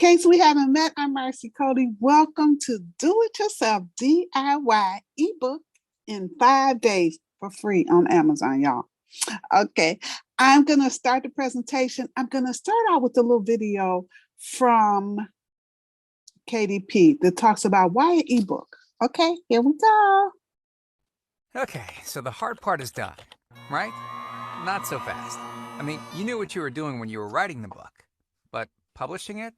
case we haven't met, I'm Marcy Cody. Welcome to Do It Yourself DIY ebook in 5 days for free on Amazon, y'all. Okay, I'm going to start the presentation. I'm going to start out with a little video from KDP that talks about why an ebook. Okay, here we go. Okay, so the hard part is done, right? Not so fast. I mean, you knew what you were doing when you were writing the book, but publishing it?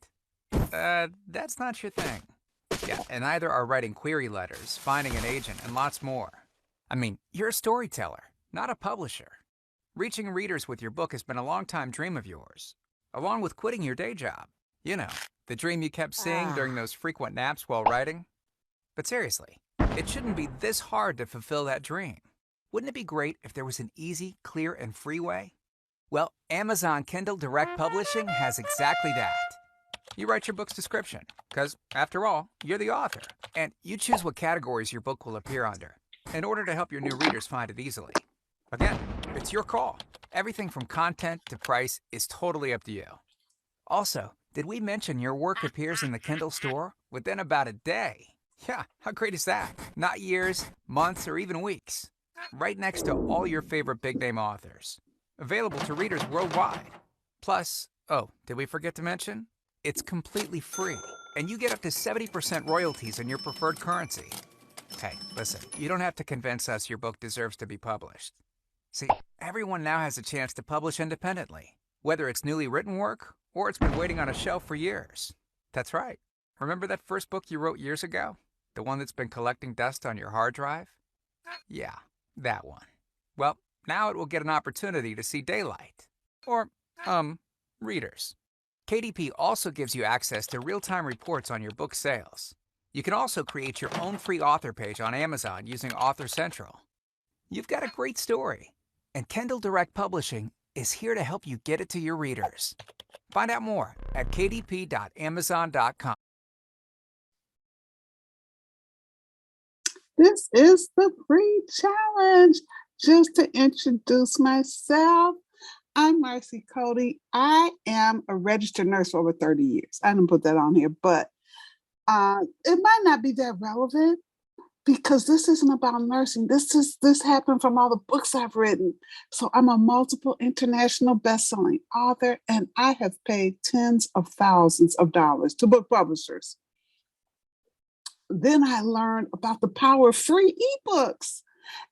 That's not your thing. Yeah, and neither are writing query letters, finding an agent, and lots more. I mean, you're a storyteller, not a publisher. Reaching readers with your book has been a long-time dream of yours, along with quitting your day job. You know, the dream you kept seeing during those frequent naps while writing. But seriously, it shouldn't be this hard to fulfill that dream. Wouldn't it be great if there was an easy, clear, and free way? Well, Amazon Kindle Direct Publishing has exactly that. You write your book's description, because, after all, you're the author, and you choose what categories your book will appear under, in order to help your new readers find it easily. Again, it's your call. Everything from content to price is totally up to you. Also, did we mention your work appears in the Kindle store within about a day? Yeah, how great is that? Not years, months, or even weeks. Right next to all your favorite big-name authors. Available to readers worldwide. Plus, oh, did we forget to mention? It's completely free, and you get up to 70% royalties in your preferred currency. Hey, listen, you don't have to convince us your book deserves to be published. See, everyone now has a chance to publish independently, whether it's newly written work or it's been waiting on a shelf for years. That's right. Remember that first book you wrote years ago? The one that's been collecting dust on your hard drive? Yeah, that one. Well, now it will get an opportunity to see daylight. Or, readers. KDP also gives you access to real-time reports on your book sales. You can also create your own free author page on Amazon using Author Central. You've got a great story, and Kindle Direct Publishing is here to help you get it to your readers. Find out more at kdp.amazon.com. This is the free challenge. Just to introduce myself, I'm Marcy Cody. I am a registered nurse for over 30 years. I didn't put that on here, but it might not be that relevant because this isn't about nursing. This happened from all the books I've written. So I'm a multiple international best-selling author, and I have paid tens of thousands of dollars to book publishers. Then I learned about the power of free ebooks.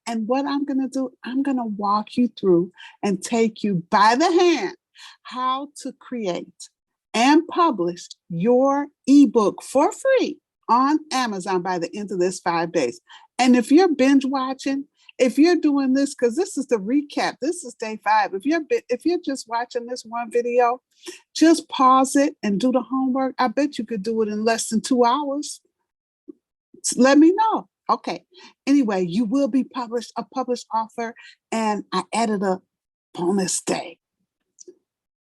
And what I'm going to do, I'm going to walk you through and take you by the hand how to create and publish your ebook for free on Amazon by the end of this 5 days. And if you're binge watching, if you're doing this, because this is the recap, this is day 5. If you're just watching this one video, just pause it and do the homework. I bet you could do it in less than 2 hours. Let me know. Okay. Anyway, you will be a published author, and I added a bonus day.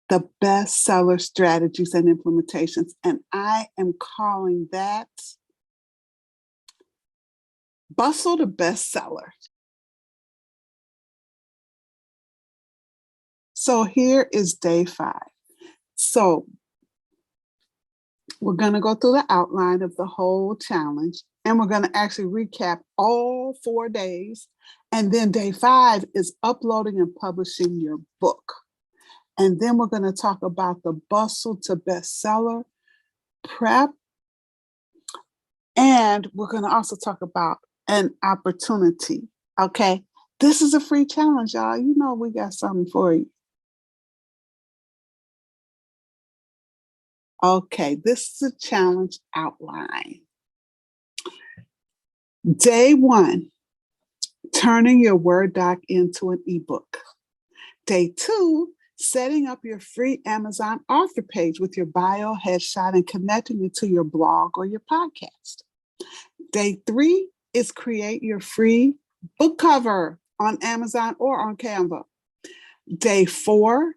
The bestseller strategies and implementations. And I am calling that Bustle to Bestseller. So here is day 5. So we're going to go through the outline of the whole challenge, and we're going to actually recap all 4 days. And then day 5 is uploading and publishing your book. And then we're going to talk about the bustle to bestseller prep. And we're going to also talk about an opportunity. Okay. This is a free challenge, y'all. You know, we got something for you. Okay, this is a challenge outline. Day 1, turning your Word doc into an ebook. Day 2, setting up your free Amazon author page with your bio, headshot, and connecting it to your blog or your podcast. Day 3 is create your free book cover on Amazon or on Canva. Day 4,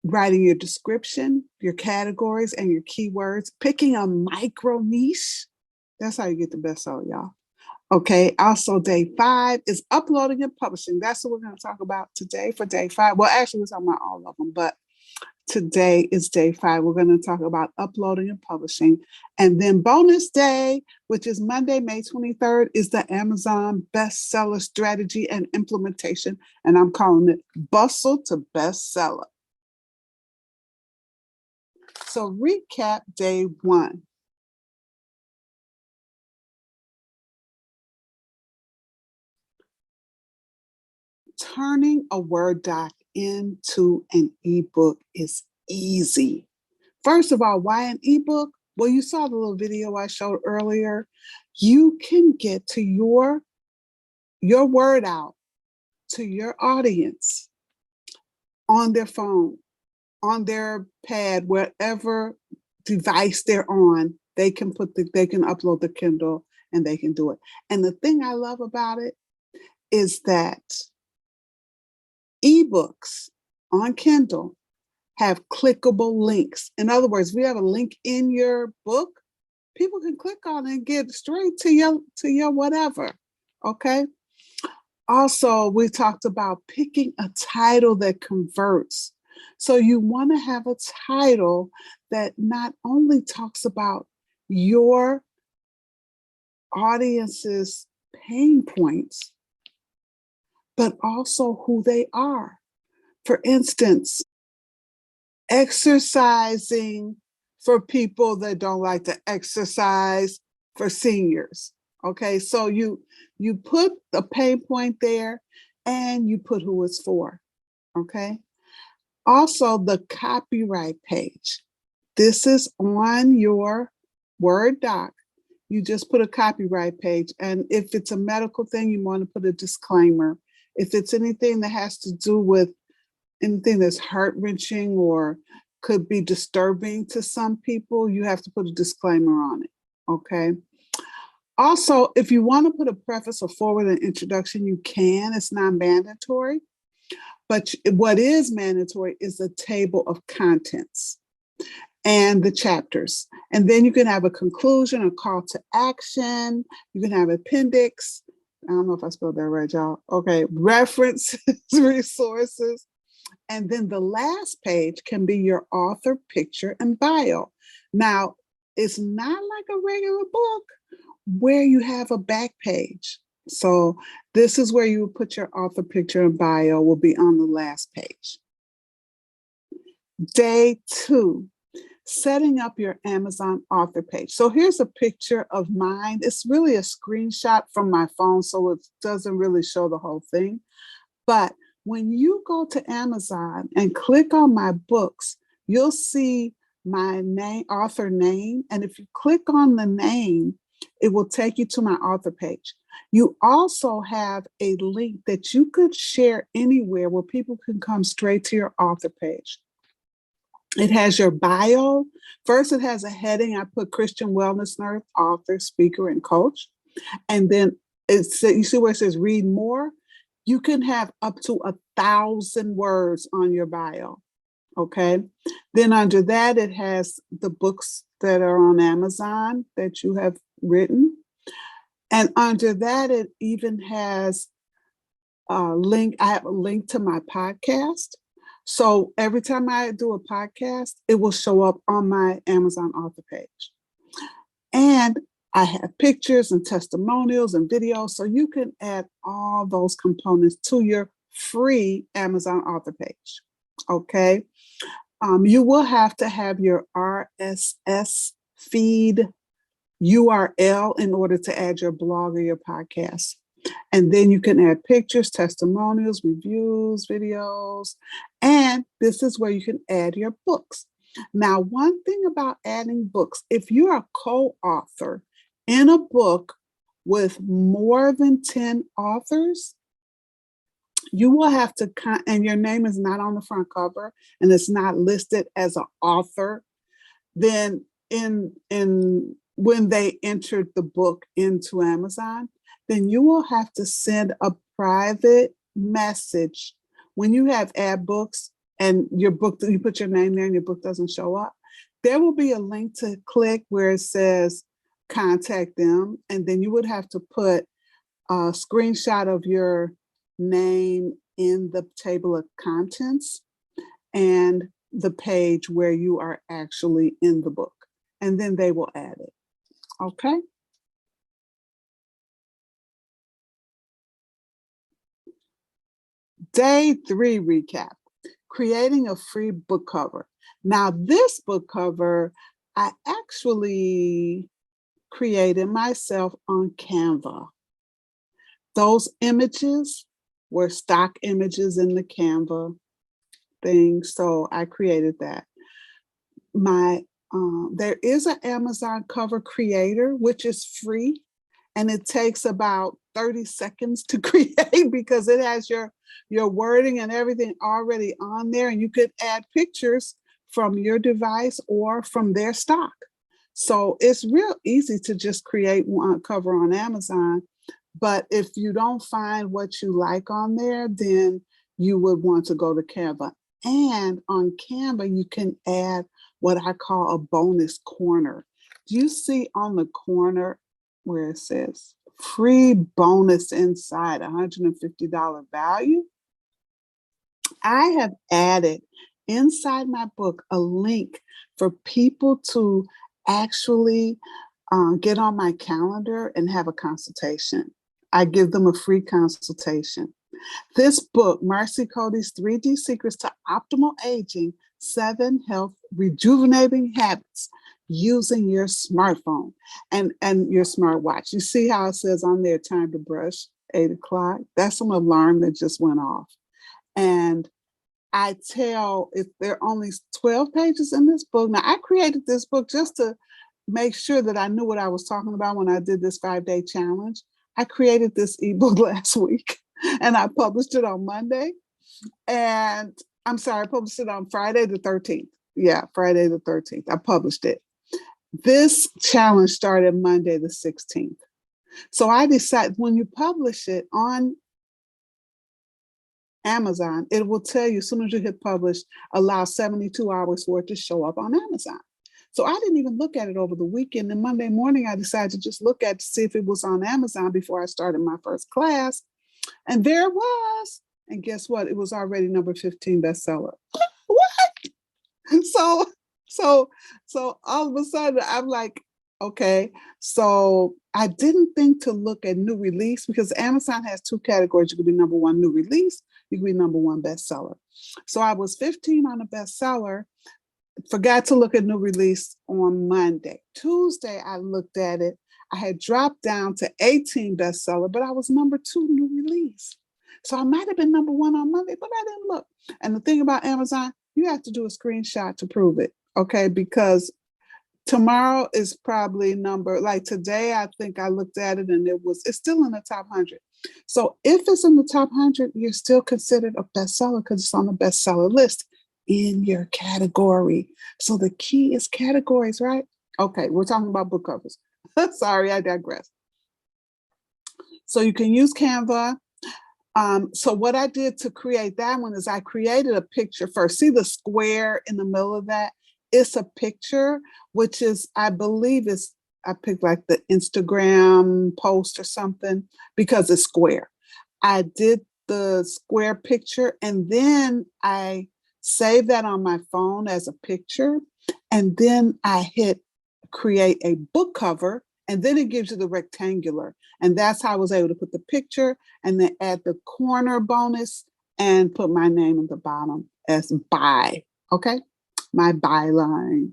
writing your description, your categories, and your keywords, picking a micro niche. That's how you get the bestseller, y'all. Okay, also day 5 is uploading and publishing. That's what we're going to talk about today for day 5. Well, actually, we're talking about all of them, but Today is day 5. We're going to talk about uploading and publishing. And then bonus day, which is Monday, May 23rd, is the Amazon bestseller strategy and implementation. And I'm calling it Bustle to Bestseller. So recap day 1. Turning a Word doc into an ebook is easy. First of all, why an ebook? Well, you saw the little video I showed earlier. You can get to your word out to your audience on their phone, on their pad, whatever device they're on. They can upload the Kindle and they can do it. And the thing I love about it is that eBooks on Kindle have clickable links. In other words, if you have a link in your book, people can click on it and get straight to your whatever. Okay. Also, we talked about picking a title that converts. So you want to have a title that not only talks about your audience's pain points, but also who they are. For instance, exercising for people that don't like to exercise, for seniors. Okay, so you put the pain point there and you put who it's for. Okay. Also, the copyright page. This is on your Word doc. You just put a copyright page. And if it's a medical thing, you want to put a disclaimer. If it's anything that has to do with anything that's heart-wrenching or could be disturbing to some people, you have to put a disclaimer on it, okay? Also, if you want to put a preface or forward an introduction, you can. It's not mandatory. But what is mandatory is the table of contents and the chapters. And then you can have a conclusion, a call to action. You can have appendix. I don't know if I spelled that right, y'all. Okay, references, resources. And then the last page can be your author picture and bio. Now, it's not like a regular book where you have a back page. So this is where you put your author picture and bio will be on the last page. Day 2, setting up your Amazon author page. So here's a picture of mine. It's really a screenshot from my phone, so it doesn't really show the whole thing. But when you go to Amazon and click on my books, you'll see my name, author name. And if you click on the name, it will take you to my author page. You also have a link that you could share anywhere where people can come straight to your author page. It has your bio. First, it has a heading. I put Christian wellness nurse, author, speaker, and coach. And then you see where it says read more? You can have up to 1,000 words on your bio, okay? Then under that, it has the books that are on Amazon that you have written. And under that, it even has a link. I have a link to my podcast. So every time I do a podcast, it will show up on my Amazon author page. And I have pictures and testimonials and videos, so you can add all those components to your free Amazon author page, okay? You will have to have your RSS feed URL in order to add your blog or your podcast. And then you can add pictures, testimonials, reviews, videos, and this is where you can add your books. Now, one thing about adding books, if you're a co-author in a book with more than 10 authors, you will have to, and your name is not on the front cover and it's not listed as an author, then when they entered the book into Amazon, then you will have to send a private message. When you have add books and your book, you put your name there and your book doesn't show up, there will be a link to click where it says contact them. And then you would have to put a screenshot of your name in the table of contents. And the page where you are actually in the book, and then they will add it. Okay. Day 3 recap, creating a free book cover. Now this book cover, I actually created myself on Canva. Those images were stock images in the Canva thing, so I created that. There is an Amazon cover creator, which is free, and it takes about 30 seconds to create because it has your wording and everything already on there, and you could add pictures from your device or from their stock. So it's real easy to just create one cover on Amazon. But if you don't find what you like on there, then you would want to go to Canva. And on Canva, you can add what I call a bonus corner. Do you see on the corner where it says free bonus inside, $150 value? I have added inside my book a link for people to actually get on my calendar and have a consultation. I give them a free consultation. This book, Marcy Cody's 3D Secrets to Optimal Aging, 7 Health Rejuvenating Habits using your smartphone and your smartwatch. You see how it says on there, time to brush, 8 o'clock? That's an alarm that just went off. And I tell, if there are only 12 pages in this book. Now, I created this book just to make sure that I knew what I was talking about when I did this 5-day challenge. I created this ebook last week and I published it on Monday. And I'm sorry, I published it on Friday the 13th. Yeah, Friday the 13th. I published it. This challenge started Monday the 16th. So I decided when you publish it on Amazon, it will tell you as soon as you hit publish, allow 72 hours for it to show up on Amazon. So I didn't even look at it over the weekend. And Monday morning, I decided to just look at it to see if it was on Amazon before I started my first class. And there it was. And guess what? It was already number 15 bestseller. What? So all of a sudden, I'm like, okay. So I didn't think to look at new release because Amazon has 2 categories. You could be number 1 new release. You could be number 1 bestseller. So I was 15 on a bestseller. Forgot to look at new release on Monday. Tuesday, I looked at it. I had dropped down to 18 bestseller, but I was number 2 new release. So I might have been number 1 on Monday, but I didn't look. And the thing about Amazon, you have to do a screenshot to prove it, okay? Because tomorrow is probably like today, I think I looked at it and it's still in the top 100. So if it's in the top 100, you're still considered a bestseller because it's on the bestseller list in your category. So the key is categories, right? Okay, we're talking about book covers. Sorry, I digress. So you can use Canva. So what I did to create that one is I created a picture first. See the square in the middle of that? It's a picture, which is, I believe I picked like the Instagram post or something because it's square. I did the square picture and then I saved that on my phone as a picture. And then I hit create a book cover and then it gives you the rectangular. And that's how I was able to put the picture and then add the corner bonus and put my name in the bottom as buy, okay? My byline.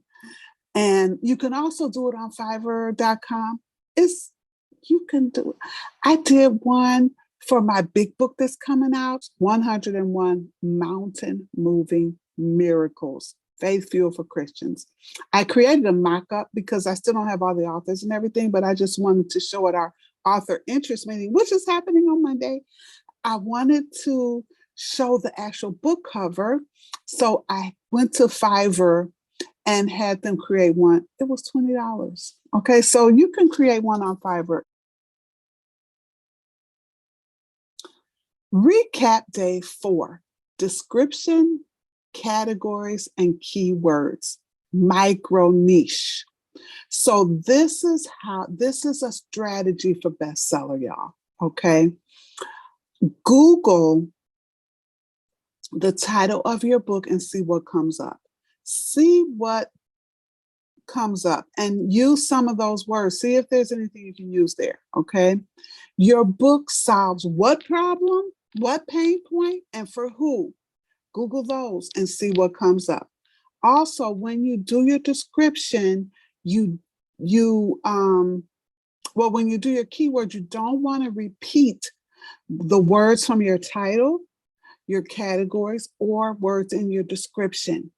And you can also do it on Fiverr.com. You can do it. I did one for my big book that's coming out, 101 Mountain Moving Miracles, Faith Fuel for Christians. I created a mock-up because I still don't have all the authors and everything, but I just wanted to show at our author interest meeting, which is happening on Monday. I wanted to show the actual book cover. So I went to Fiverr and had them create one. It was $20. Okay, so you can create one on Fiverr. Recap day 4, description, categories, and keywords, micro niche. So this is a strategy for bestseller, y'all, okay? Google the title of your book and see what comes up. see what comes up and use some of those words. See if there's anything you can use there, okay? Your book solves what problem, what pain point, and for who? Google those and see what comes up. Also, when you do your description, when you do your keyword, you don't want to repeat the words from your title, your categories, or words in your description.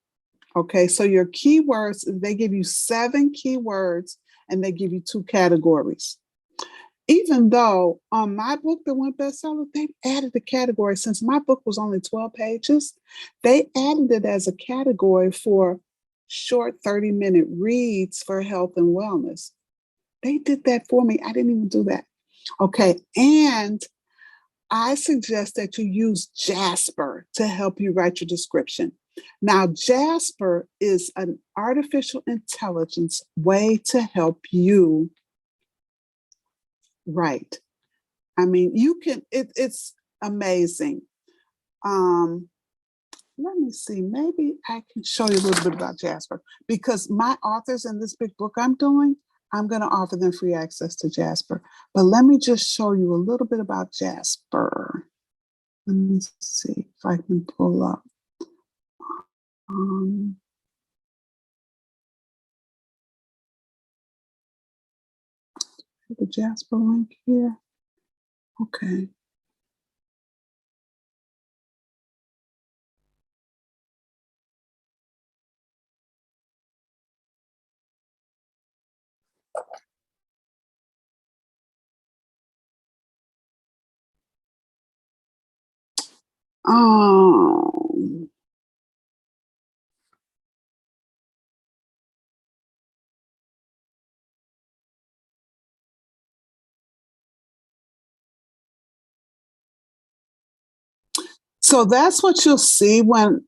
Okay, so your keywords, they give you 7 keywords and they give you 2 categories. Even though on my book that went bestseller, they added the category. Since my book was only 12 pages, they added it as a category for short 30-minute reads for health and wellness. They did that for me. I didn't even do that. Okay, and I suggest that you use Jasper to help you write your description. Now, Jasper is an artificial intelligence way to help you write. I mean, you can, it's amazing. Let me see, maybe I can show you a little bit about Jasper, because my authors in this big book I'm doing, I'm going to offer them free access to Jasper. But let me just show you a little bit about Jasper. Let me see if I can pull up. The Jasper link here. Okay. Um, so that's what you'll see when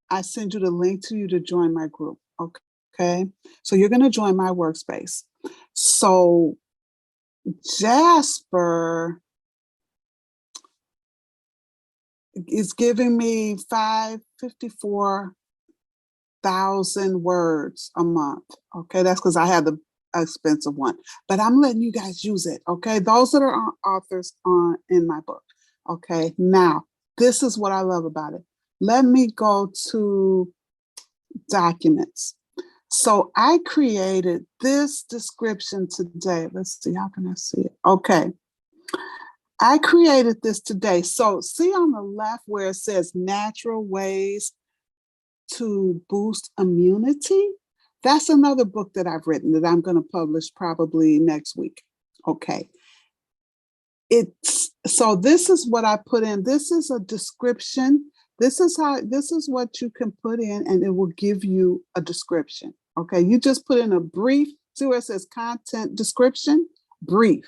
I send you the link to you to join my group. Okay. So you're going to join my workspace. So Jasper is giving me 554,000 words a month. Okay, that's because I have the expensive one, but I'm letting you guys use it. Okay, those that are authors in my book. Okay, now this is what I love about it. Let me go to documents. So I created this description today. Let's see, how can I see it? Okay. I created this today. So see on the left where it says natural ways to boost immunity? That's another book that I've written that I'm going to publish probably next week. Okay. So this is what I put in. This is a description. This is what you can put in and it will give you a description. Okay. You just put in a brief, see where it says content description, brief.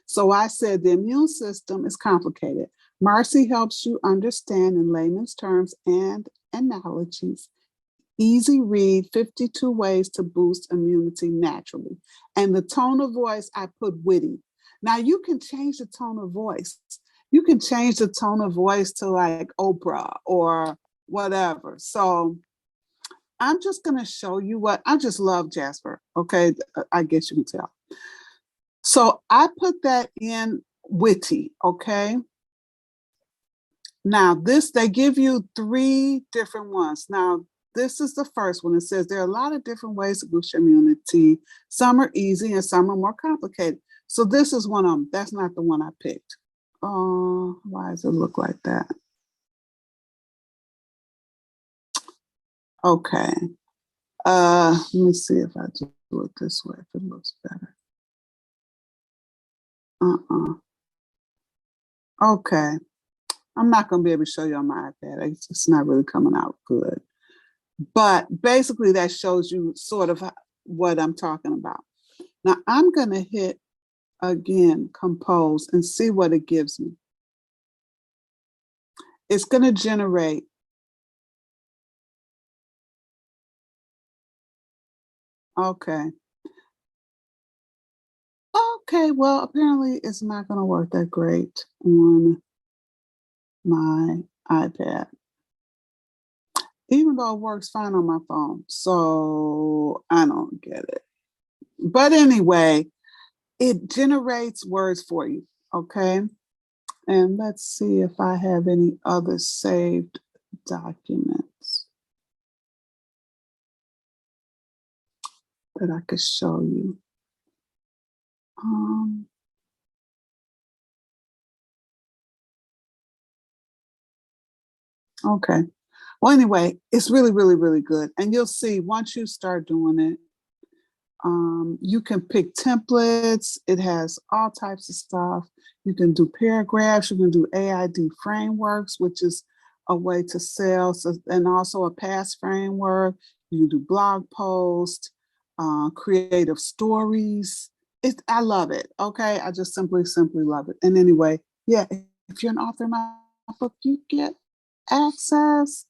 So I said the immune system is complicated. Marcy helps you understand in layman's terms and analogies. Easy read, 52 ways to boost immunity naturally. And the tone of voice, I put witty. Now you can change the tone of voice. You can change the tone of voice to like Oprah or whatever. So I'm just going to show you what, I just love Jasper. Okay, I guess you can tell. So I put that in witty, okay? Now they give you 3 different ones. Now, this is the first one. It says there are a lot of different ways to boost your immunity. Some are easy and some are more complicated. So this is one of them. That's not the one I picked. Oh, why does it look like that? Okay. Let me see if I do it this way, if it looks better. Okay. I'm not going to be able to show you on my iPad. It's not really coming out good. But basically that shows you sort of what I'm talking about. Now I'm going to hit again, compose, and see what it gives me. It's going to generate. Okay. Okay, well, apparently it's not going to work that great on my iPad. even though it works fine on my phone. So I don't get it. But anyway, it generates words for you, okay? And let's see if I have any other saved documents that I could show you. Okay. Well, anyway, it's really, really, really good. And you'll see once you start doing it, you can pick templates. It has all types of stuff. You can do paragraphs. You can do AID frameworks, which is a way to sell, and also a pass framework. You can do blog posts, creative stories. I love it. Okay, I just simply love it. And anyway, yeah, if you're an author in my book, you get access.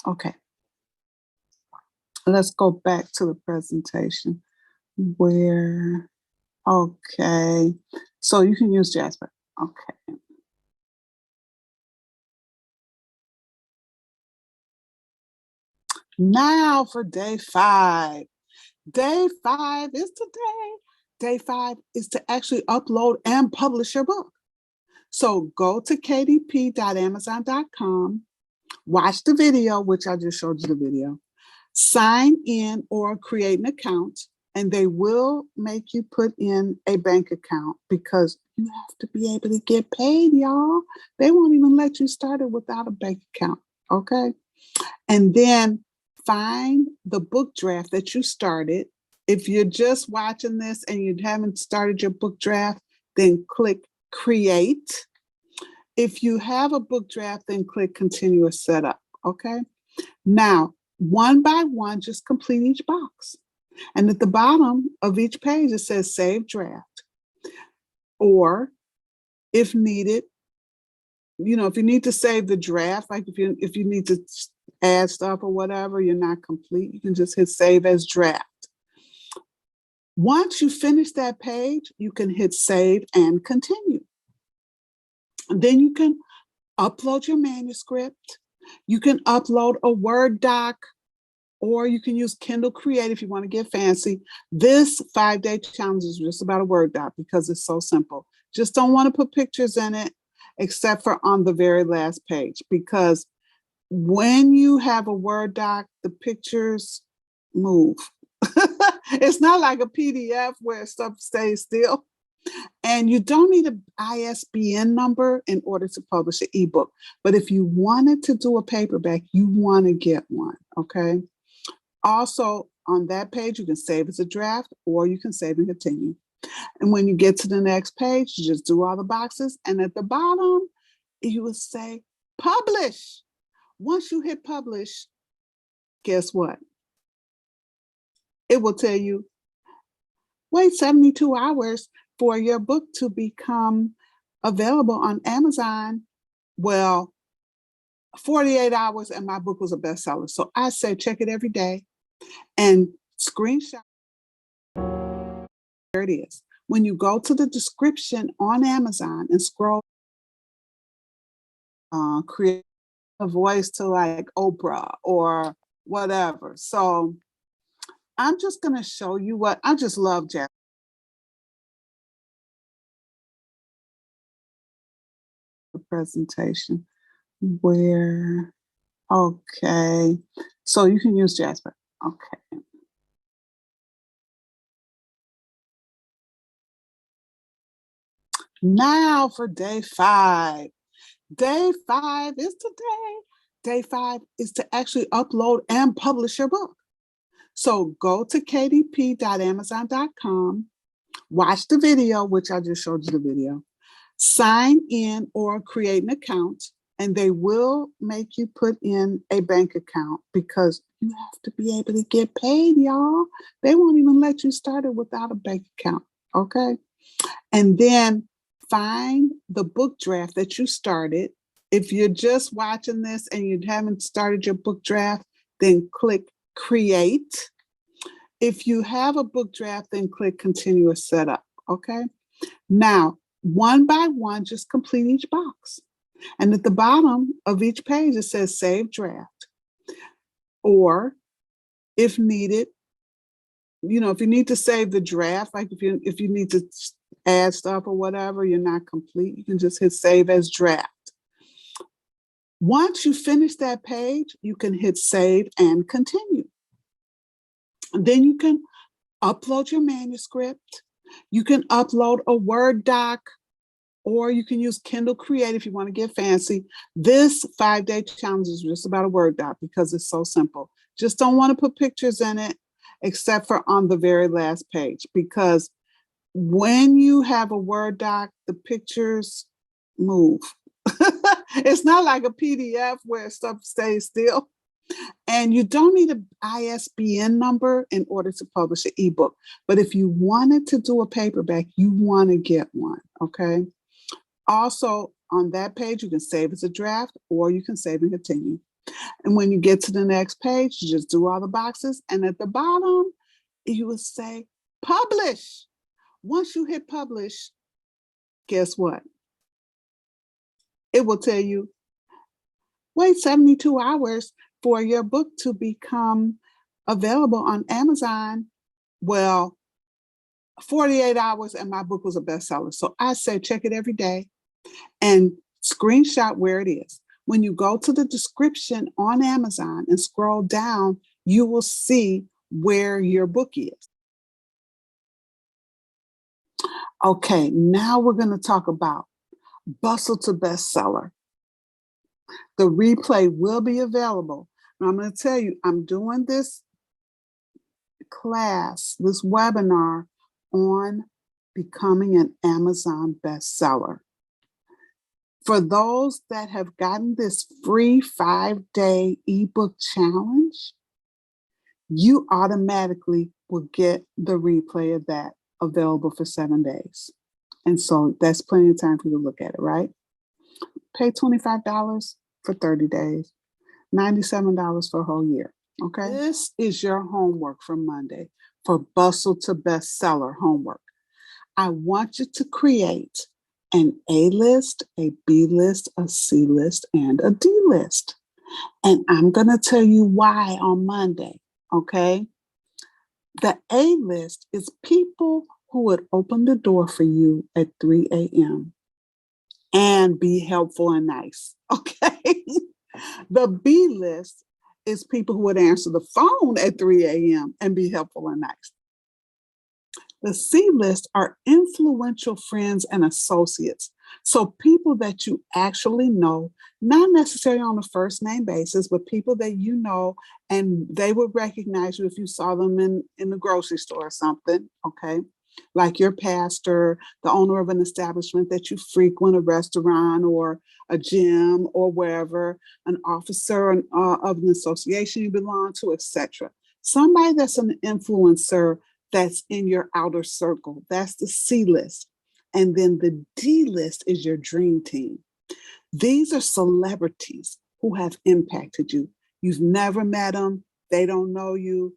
Okay, let's go back to the presentation where, okay, so you can use Jasper. Okay. Now for day 5. Day 5 is today. Day 5 is to actually upload and publish your book. So go to kdp.amazon.com, watch the video, which I just showed you the video, sign in or create an account, and they will make you put in a bank account because you have to be able to get paid, y'all. They won't even let you start it without a bank account, okay? And then find the book draft that you started. If you're just watching this and you haven't started your book draft, then click create. If you have a book draft, then click continuous setup, okay? Now, one by one, just complete each box. And at the bottom of each page, it says save draft. Or if needed, if you need to save the draft, like if you need to add stuff or whatever, you're not complete, you can just hit save as draft. Once you finish that page, you can hit save and continue. And then you can upload your manuscript. You can upload a Word doc, or you can use Kindle Create if you want to get fancy. This 5-day challenge is just about a Word doc because it's so simple. Just don't want to put pictures in it, except for on the very last page, because when you have a Word doc, the pictures move. It's not like a PDF where stuff stays still. And you don't need an ISBN number in order to publish an ebook. But if you wanted to do a paperback, you want to get one, okay? Also, on that page, you can save as a draft or you can save and continue. And when you get to the next page, you just do all the boxes. And at the bottom, you will say publish. Once you hit publish, guess what? It will tell you, wait 72 hours for your book to become available on Amazon. Well, 48 hours and my book was a bestseller. So I say check it every day and screenshot. There it is. When you go to the description on Amazon and scroll, create a voice to like Oprah or whatever. So I'm just going to show you what I just love, Jasper. The presentation where, okay, so you can use Jasper. Okay. Now for day 5. Day 5 is today. Day 5 is to actually upload and publish your book. So go to kdp.amazon.com, watch the video, which I just showed you the video, sign in or create an account, and they will make you put in a bank account because you have to be able to get paid, y'all. They won't even let you start it without a bank account, okay? And then find the book draft that you started. If you're just watching this and you haven't started your book draft, then click create. If you have a book draft, then click continuous setup, okay? Now, one by one, just complete each box. And at the bottom of each page, it says save draft. Or if needed, if you need to save the draft, like if you need to add stuff or whatever, you're not complete, you can just hit save as draft. Once you finish that page, you can hit save and continue. And then you can upload your manuscript. You can upload a Word doc, or you can use Kindle Create if you want to get fancy. This 5-day challenge is just about a Word doc because it's so simple. Just don't want to put pictures in it, except for on the very last page, because when you have a Word doc, the pictures move. It's not like a PDF where stuff stays still. And you don't need an ISBN number in order to publish an ebook. But if you wanted to do a paperback, you want to get one, okay? Also, on that page, you can save as a draft, or you can save and continue. And when you get to the next page, you just do all the boxes. And at the bottom, you will say, publish. Once you hit publish, guess what? It will tell you, wait 72 hours for your book to become available on Amazon. Well, 48 hours and my book was a bestseller. So I say check it every day and screenshot where it is. When you go to the description on Amazon and scroll down, you will see where your book is. Okay, now we're going to talk about Bustle to Bestseller. The replay will be available. And I'm going to tell you, I'm doing this class, this webinar on becoming an Amazon bestseller. For those that have gotten this free 5-day ebook challenge, you automatically will get the replay of that available for 7 days. And so that's plenty of time for you to look at it, right? Pay $25 for 30 days, $97 for a whole year, okay? This is your homework for Monday for Bustle to Bestseller homework. I want you to create an A list, a B list, a C list, and a D list. And I'm going to tell you why on Monday, okay? The A list is people who would open the door for you at 3 a.m. and be helpful and nice, okay? The B list is people who would answer the phone at 3 a.m. and be helpful and nice. The C list are influential friends and associates. So people that you actually know, not necessarily on a first name basis, but people that you know, and they would recognize you if you saw them in the grocery store or something, okay? Like your pastor, the owner of an establishment that you frequent, a restaurant or a gym or wherever, an officer of an association you belong to, etc. Somebody that's an influencer that's in your outer circle. That's the C list. And then the D list is your dream team. These are celebrities who have impacted you. You've never met them. They don't know you.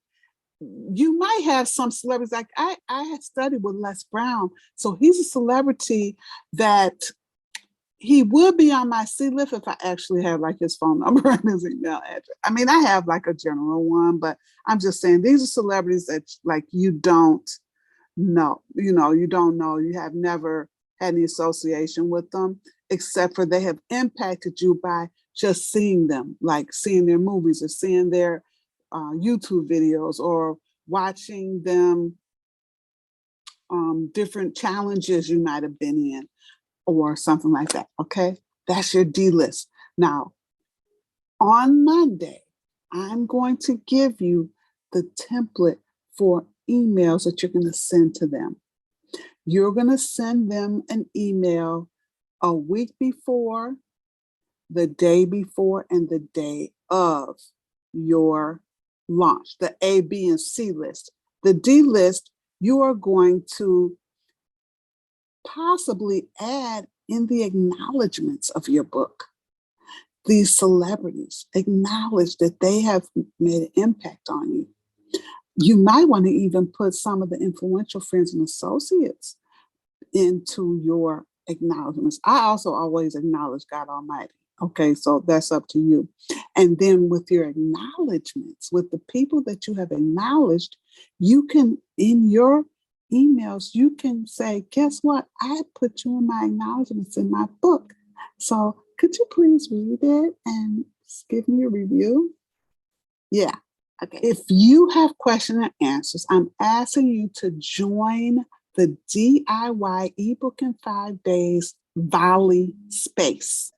You might have some celebrities, like I had studied with Les Brown. So he's a celebrity that he would be on my C list if I actually had like his phone number and his email address. I mean, I have like a general one, but I'm just saying these are celebrities that like you don't know, you don't know, you have never had any association with them, except for they have impacted you by just seeing them, like seeing their movies or seeing their YouTube videos or watching them, different challenges you might have been in or something like that, okay? That's your D list. Now, on Monday, I'm going to give you the template for emails that you're going to send to them. You're going to send them an email a week before, the day before, and the day of your launch, the A, B, and C list. The D list, you are going to possibly add in the acknowledgments of your book. These celebrities acknowledge that they have made an impact on you. You might want to even put some of the influential friends and associates into your acknowledgments. I also always acknowledge God Almighty, Okay, so that's up to you. And then with your acknowledgments, with the people that you have acknowledged, you can, in your emails, you can say, guess what? I put you in my acknowledgments in my book. So could you please read it and give me a review? Yeah. Okay. If you have question and answers, I'm asking you to join the DIY ebook in 5 days Volley space.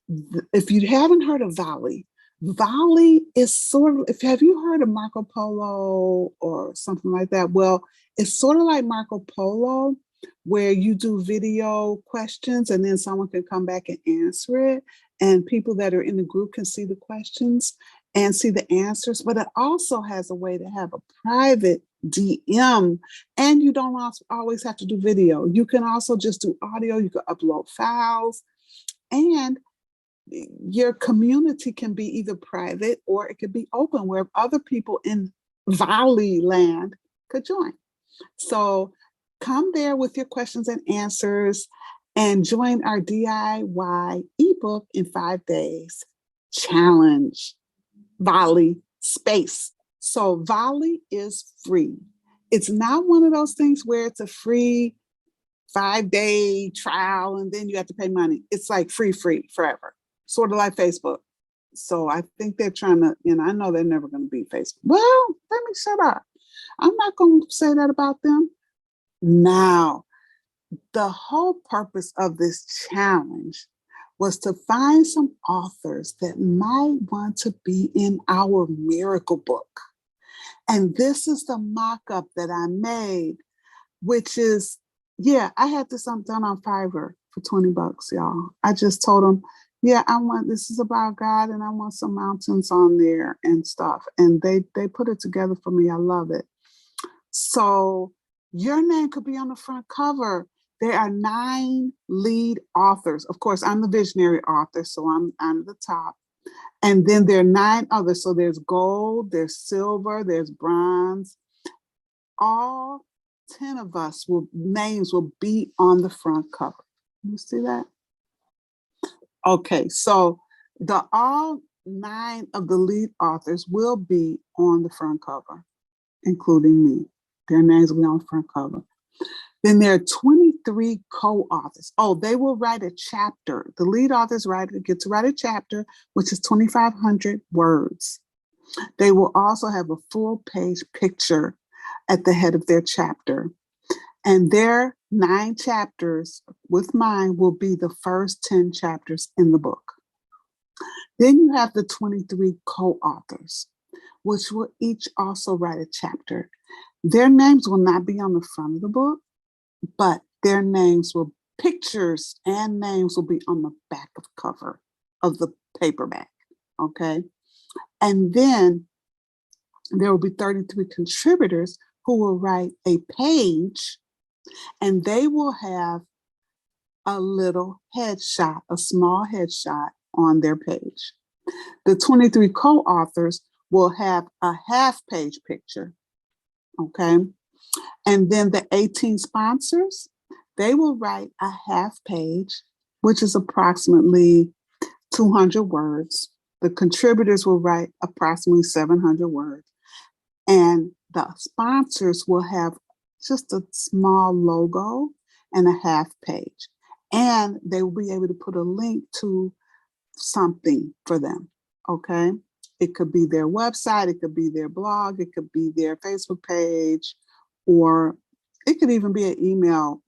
If you haven't heard of Volley, Volley is sort of, have you heard of Marco Polo or something like that? Well, it's sort of like Marco Polo, where you do video questions and then someone can come back and answer it. And people that are in the group can see the questions and see the answers, but it also has a way to have a private DM, and you don't always have to do video. You can also just do audio, you can upload files, and your community can be either private or it could be open where other people in Volley land could join. So come there with your questions and answers and join our DIY ebook in 5 days challenge. Volley space. So Volley is free. It's not one of those things where it's a free 5-day trial and then you have to pay money. It's like free forever, sort of like Facebook. So I think they're trying to, I know they're never going to beat Facebook. Well, let me shut up. I'm not going to say that about them. Now, the whole purpose of this challenge was to find some authors that might want to be in our miracle book. And this is the mock-up that I made, which is, I had this done on Fiverr for $20, y'all. I just told them, this is about God and I want some mountains on there and stuff. And they put it together for me. I love it. So your name could be on the front cover. There are 9 lead authors. Of course, I'm the visionary author, so I'm the top. And then there are 9 others. So there's gold, there's silver, there's bronze. All 10 of us names will be on the front cover. You see that? Okay, so all 9 of the lead authors will be on the front cover, including me. Their names will be on the front cover. Then there are 23 co-authors. Oh, they will write a chapter. The lead authors get to write a chapter, which is 2,500 words. They will also have a full-page picture at the head of their chapter. And their 9 chapters with mine will be the first 10 chapters in the book. Then you have the 23 co-authors, which will each also write a chapter. Their names will not be on the front of the book, but their pictures and names will be on the back of the cover of the paperback, okay? And then there will be 33 contributors who will write a page, and they will have a little headshot, a small headshot on their page. The 23 co-authors will have a half-page picture, okay? And then the 18 sponsors, they will write a half page, which is approximately 200 words. The contributors will write approximately 700 words. And the sponsors will have just a small logo and a half page. And they will be able to put a link to something for them, okay? It could be their website, it could be their blog, it could be their Facebook page, or it could even be an email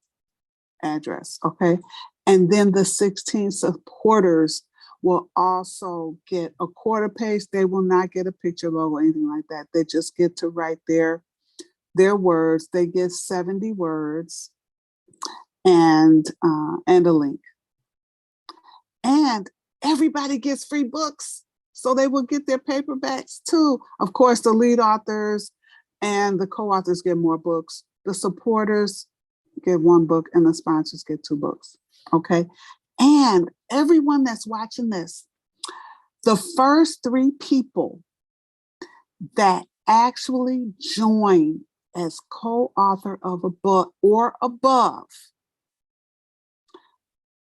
address, okay? And then the 16 supporters will also get a quarter page. They will not get a picture, logo, anything like that. They just get to write their words. They get 70 words and a link. And everybody gets free books. So they will get their paperbacks too. Of course, the lead authors and the co-authors get more books. The supporters get 1 book and the sponsors get 2 books, okay? And everyone that's watching this, the first 3 people that actually join as co-author of a book or above,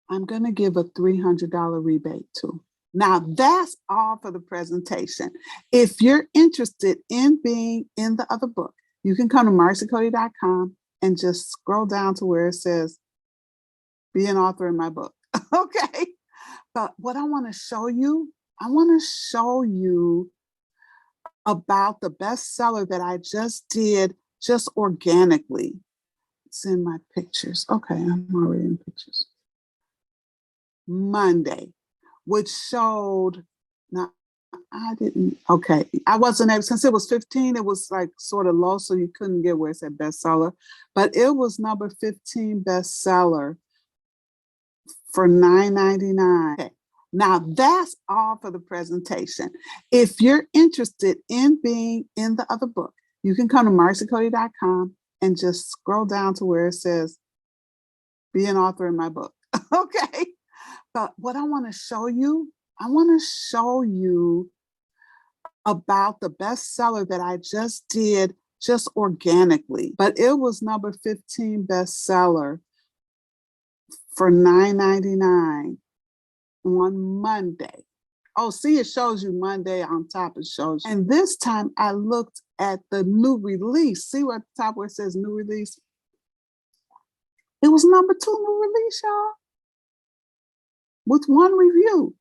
I'm gonna give a $300 rebate to. Now that's all for the presentation. If you're interested in being in the other book, you can come to marcycody.com and just scroll down to where it says, be an author in my book. Okay. But what I want to show you about the bestseller that I just did just organically. It's in my pictures. Okay, I'm already in pictures. Monday, which showed, now I didn't, okay, I wasn't able, since it was 15, it was like sort of low, so you couldn't get where it said bestseller, but it was number 15 bestseller for $9.99. Okay. Now that's all for the presentation. If you're interested in being in the other book, you can come to marcycody.com and just scroll down to where it says, be an author in my book. Okay. But what I want to show you about the bestseller that I just did just organically, but it was number 15 bestseller for $9.99 on Monday. Oh, see, it shows you Monday on top, it shows you. And this time I looked at the new release. See what the top where it says new release? It was number 2 new release, y'all, with 1 review.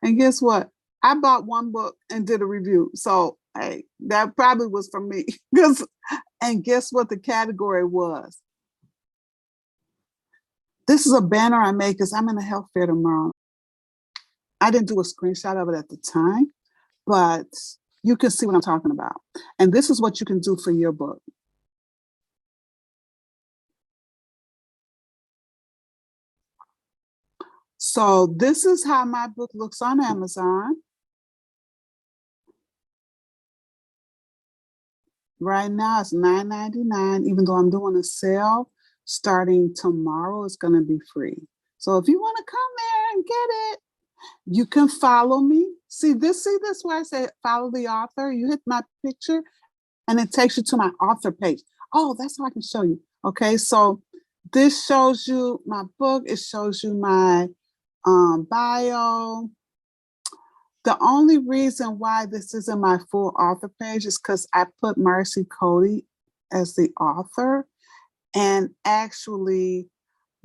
And guess what? I bought 1 book and did a review. So, hey, that probably was for me. And guess what the category was? This is a banner I made because I'm in a health fair tomorrow. I didn't do a screenshot of it at the time, but you can see what I'm talking about. And this is what you can do for your book. So this is how my book looks on Amazon. Right now it's $9.99, even though I'm doing a sale starting tomorrow, it's going to be free. So if you want to come there and get it, you can follow me. See this where I say follow the author? You hit my picture and it takes you to my author page. Oh, that's how I can show you. Okay, so this shows you my book. It shows you my bio. The only reason why this isn't my full author page is because I put Marcy Cody as the author. And actually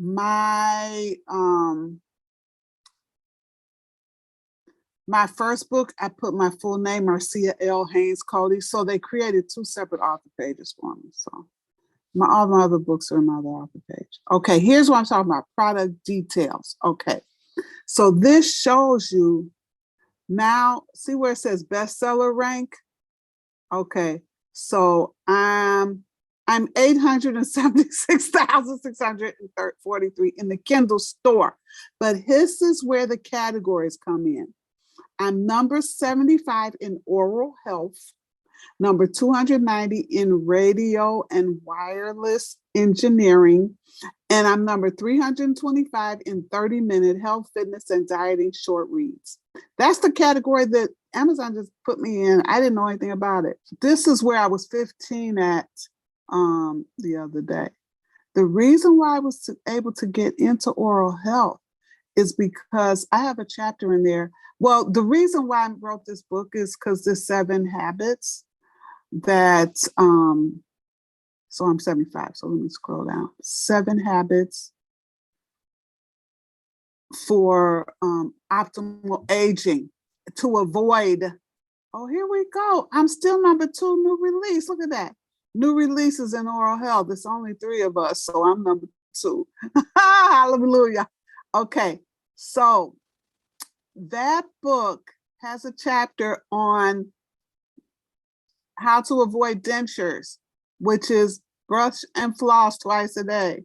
my my first book, I put my full name, Marcia L. Haynes Cody. So they created 2 separate author pages for me. So all my other books are in my other author page. Okay, here's what I'm talking about, product details. Okay, so this shows you now, see where it says bestseller rank? Okay, so I'm 876,643 in the Kindle store, but this is where the categories come in. I'm number 75 in oral health, number 290 in radio and wireless engineering, and I'm number 325 in 30-minute health, fitness, and dieting short reads. That's the category that Amazon just put me in. I didn't know anything about it. This is where I was 15 at the other day. The reason why I was able to get into oral health is because I have a chapter in there. Well, the reason why I wrote this book is because there's 7 habits that, so I'm 75, so let me scroll down. 7 habits for optimal aging to avoid. Oh, here we go. I'm still number 2 new release. Look at that. New releases in oral health. It's only 3 of us, so I'm number 2. Hallelujah. Okay, so that book has a chapter on how to avoid dentures, which is brush and floss twice a day.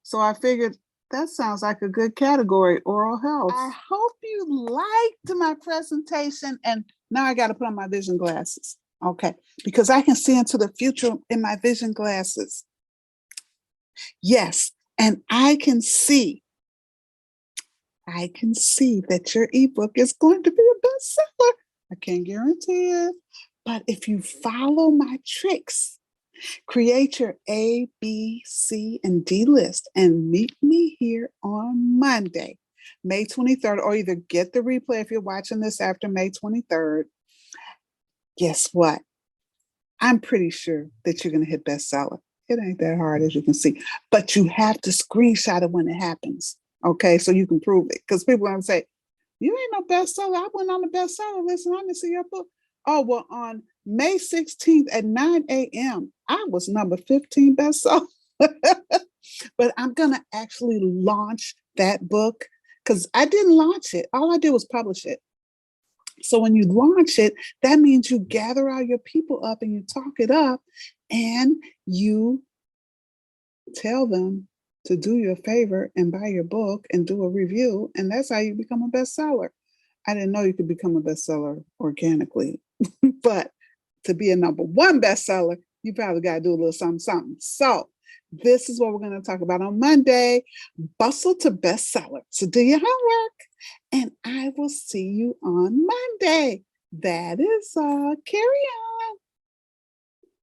So I figured that sounds like a good category, oral health. I hope you liked my presentation, and now I got to put on my vision glasses. Okay, because I can see into the future in my vision glasses. Yes, and I can see that your ebook is going to be a bestseller. I can't guarantee it, but if you follow my tricks, create your A, B, C, and D list and meet me here on Monday May 23rd, or either get the replay if you're watching this after May 23rd. Guess what? I'm pretty sure that you're going to hit bestseller. It ain't that hard, as you can see, but you have to screenshot it when it happens. Okay, so you can prove it, because people are going to say, you ain't no bestseller. I went on the bestseller list and I didn't see your book. Oh, well, on May 16th at 9 a.m., I was number 15 bestseller. But I'm going to actually launch that book, because I didn't launch it. All I did was publish it. So when you launch it, that means you gather all your people up and you talk it up and you tell them to do you a favor and buy your book and do a review. And that's how you become a bestseller. I didn't know you could become a bestseller organically, but to be a number one bestseller, you probably got to do a little something, something. So this is what we're going to talk about on Monday. Bustle to bestseller. So do your homework and I will see you on Monday. That is all. Carry on.